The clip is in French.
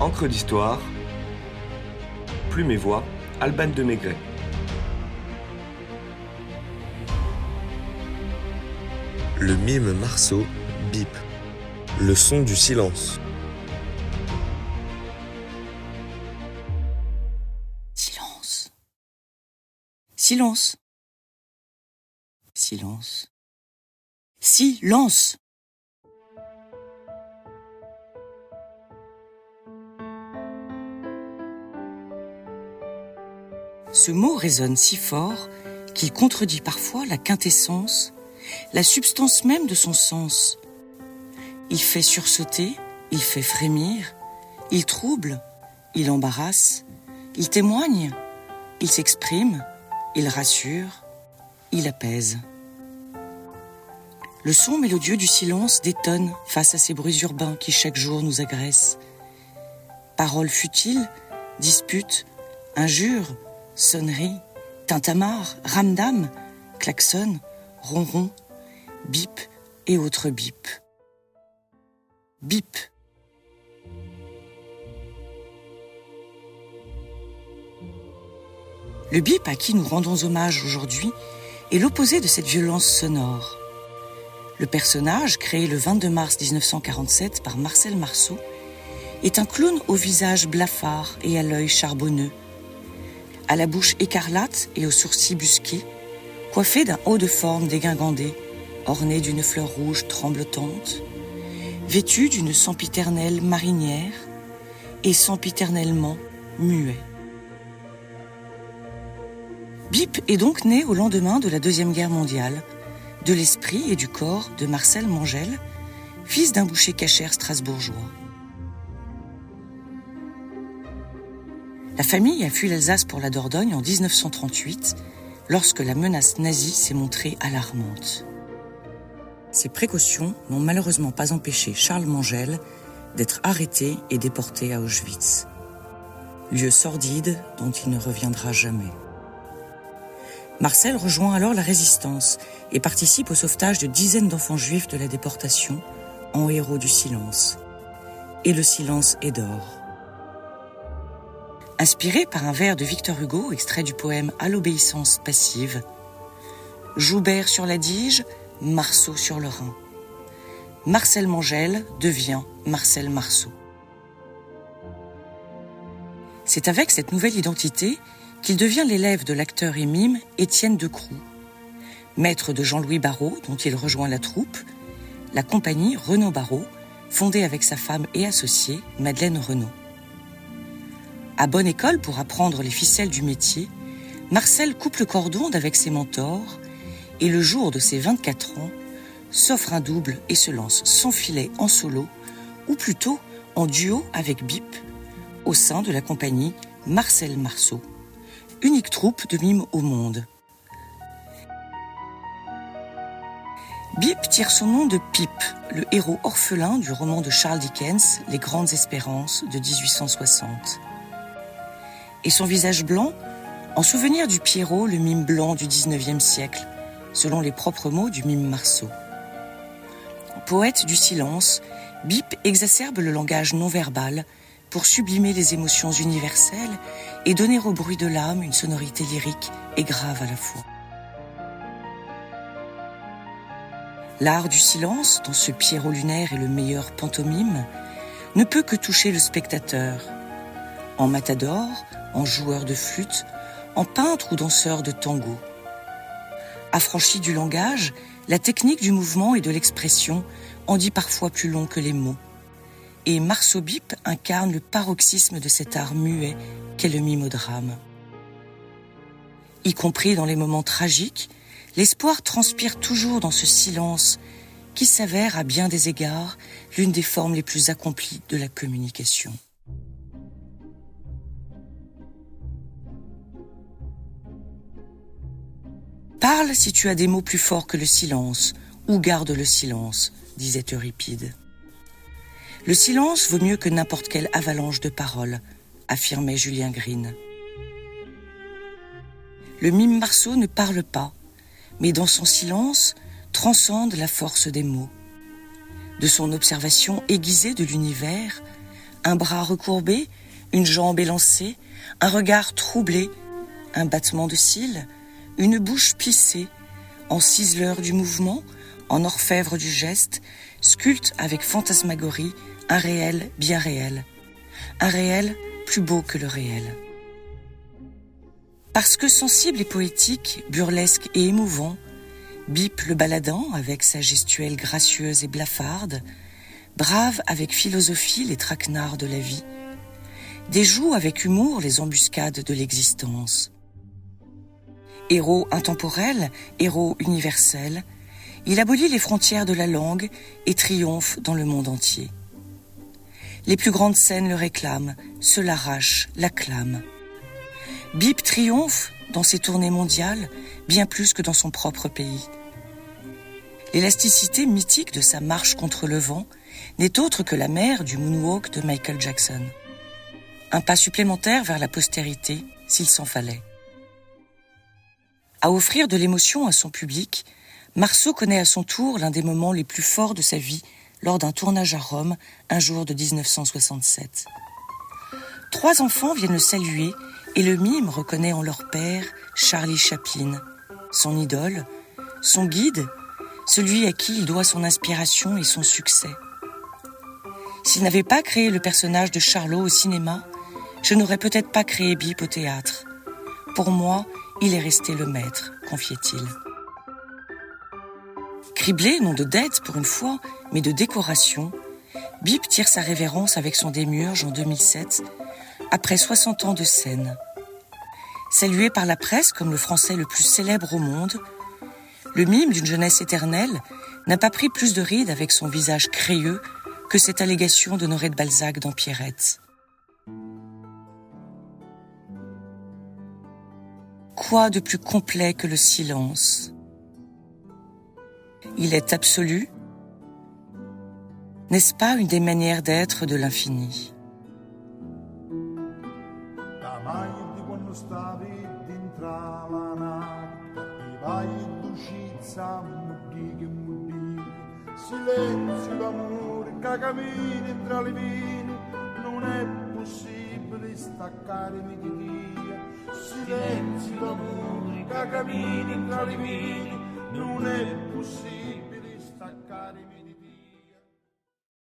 Encre d'histoire, Plume et Voix, Alban de Maigret. Le mime Marceau, bip. Le son du silence. Silence. Silence. Silence. Silence. Ce mot résonne si fort qu'il contredit parfois la quintessence, la substance même de son sens. Il fait sursauter, il fait frémir, il trouble, il embarrasse, il témoigne, il s'exprime, il rassure, il apaise. Le son mélodieux du silence détonne face à ces bruits urbains qui chaque jour nous agressent. Paroles futiles, disputes, injures, sonneries, tintamarres, ramdam, klaxons, ronrons, bip et autres bip. Bip. Le bip à qui nous rendons hommage aujourd'hui est l'opposé de cette violence sonore. Le personnage, créé le 22 mars 1947 par Marcel Marceau, est un clown au visage blafard et à l'œil charbonneux, à la bouche écarlate et aux sourcils busqués, coiffé d'un haut de forme dégingandé, orné d'une fleur rouge tremblotante, vêtu d'une sempiternelle marinière et sempiternellement muet. Bip est donc né au lendemain de la Deuxième Guerre mondiale, de l'esprit et du corps de Marcel Mangel, fils d'un boucher cachère strasbourgeois. La famille a fui l'Alsace pour la Dordogne en 1938, lorsque la menace nazie s'est montrée alarmante. Ces précautions n'ont malheureusement pas empêché Charles Mangel d'être arrêté et déporté à Auschwitz. Lieu sordide dont il ne reviendra jamais. Marcel rejoint alors la résistance et participe au sauvetage de dizaines d'enfants juifs de la déportation en héros du silence. Et le silence est d'or. Inspiré par un vers de Victor Hugo, extrait du poème « À l'obéissance passive », Joubert sur l'Adige, Marceau sur le Rhin. Marcel Mangel devient Marcel Marceau. C'est avec cette nouvelle identité qu'il devient l'élève de l'acteur et mime Étienne Decroux, maître de Jean-Louis Barrault, dont il rejoint la troupe, la compagnie Renaud Barrault, fondée avec sa femme et associée, Madeleine Renaud. À bonne école pour apprendre les ficelles du métier, Marcel coupe le cordon d'avec ses mentors et le jour de ses 24 ans, s'offre un double et se lance sans filet en solo, ou plutôt en duo avec Bip, au sein de la compagnie Marcel Marceau, unique troupe de mime au monde. Bip tire son nom de Pip, le héros orphelin du roman de Charles Dickens, Les Grandes Espérances de 1860. Et son visage blanc, en souvenir du Pierrot, le mime blanc du 19e siècle, selon les propres mots du mime Marceau. Poète du silence, Bip exacerbe le langage non-verbal pour sublimer les émotions universelles et donner au bruit de l'âme une sonorité lyrique et grave à la fois. L'art du silence, dont ce Pierrot lunaire est le meilleur pantomime, ne peut que toucher le spectateur. En matador, en joueur de flûte, en peintre ou danseur de tango. Affranchi du langage, la technique du mouvement et de l'expression en dit parfois plus long que les mots. Et Marceau Bip incarne le paroxysme de cet art muet qu'est le mimodrame. Y compris dans les moments tragiques, l'espoir transpire toujours dans ce silence qui s'avère à bien des égards l'une des formes les plus accomplies de la communication. Parle si tu as des mots plus forts que le silence, ou garde le silence, disait Euripide. Le silence vaut mieux que n'importe quelle avalanche de paroles, affirmait Julien Green. Le mime Marceau ne parle pas, mais dans son silence transcende la force des mots. De son observation aiguisée de l'univers, Un bras recourbé, une jambe élancée, un regard troublé, un battement de cils, une bouche plissée, en ciseleur du mouvement, en orfèvre du geste, sculpte avec fantasmagorie un réel bien réel, un réel plus beau que le réel. Parce que sensible et poétique, burlesque et émouvant, Bip le baladant avec sa gestuelle gracieuse et blafarde, brave avec philosophie les traquenards de la vie, déjoue avec humour les embuscades de l'existence. Héros intemporel, héros universel, il abolit les frontières de la langue et triomphe dans le monde entier. Les plus grandes scènes le réclament, se l'arrachent, l'acclament. Bip triomphe dans ses tournées mondiales bien plus que dans son propre pays. L'élasticité mythique de sa marche contre le vent n'est autre que la mère du moonwalk de Michael Jackson. Un pas supplémentaire vers la postérité, s'il s'en fallait. À offrir de l'émotion à son public, Marceau connaît à son tour l'un des moments les plus forts de sa vie lors d'un tournage à Rome, un jour de 1967. 3 enfants viennent le saluer et le mime reconnaît en leur père Charlie Chaplin, son idole, son guide, celui à qui il doit son inspiration et son succès. S'il n'avait pas créé le personnage de Charlot au cinéma, je n'aurais peut-être pas créé Bip au théâtre. Pour moi, il est resté le maître, confiait-il. Criblé non de dette pour une fois, mais de décoration, Bip tire sa révérence avec son démiurge en 2007, après 60 ans de scène. Salué par la presse comme le français le plus célèbre au monde, le mime d'une jeunesse éternelle n'a pas pris plus de rides avec son visage crayeux que cette allégation d'Honoré de Balzac dans Pierrette. Quoi de plus complet que le silence ? Il est absolu. N'est-ce pas une des manières d'être de l'infini ? Silenzio d'amore che cammini tra le vini, non è possibile staccarmi di Dio. Silenzio d'amore che cammini tra le vini, non è possibile staccarmi di Dio.